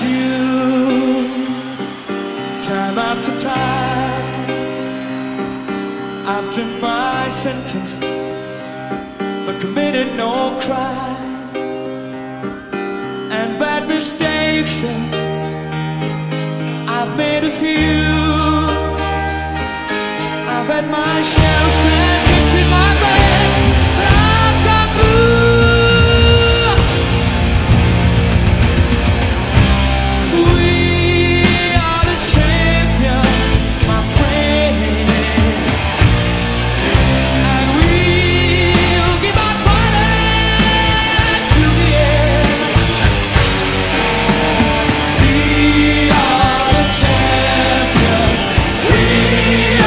dues, time after time. I've done my sentence, but committed no crime. And bad mistakes, I've made a few. I've had my share of sandwich in my breast, like a blue. We are the champions, my friend, and we'll keep on fighting to the end. We are the champions. We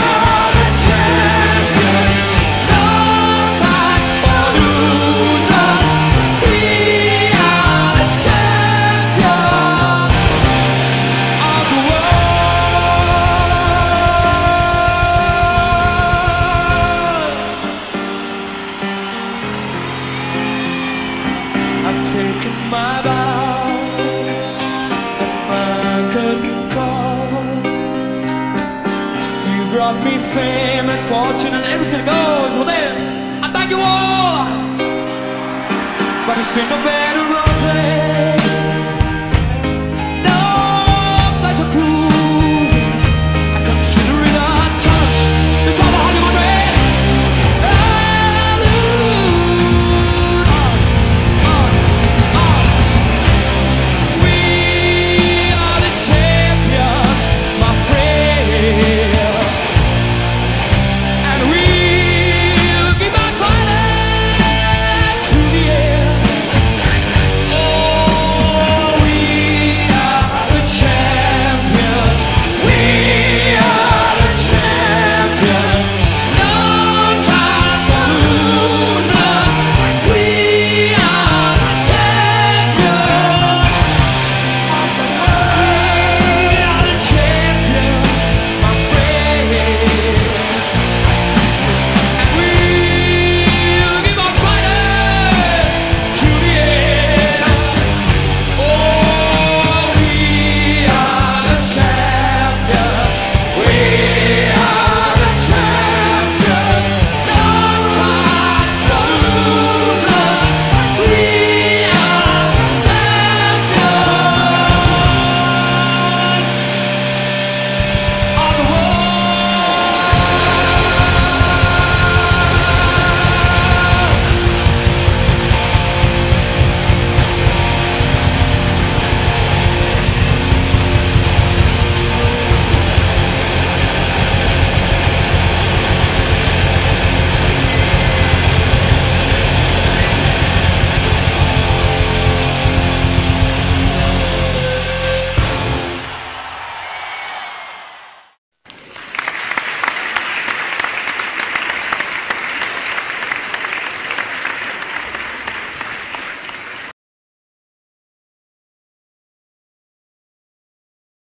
are the champions. No time for losers. We are the champions of the world. I've taken my vows at my curtain call. You brought me fame and fortune and everything that goes with it. I thank you all, but it's been no better.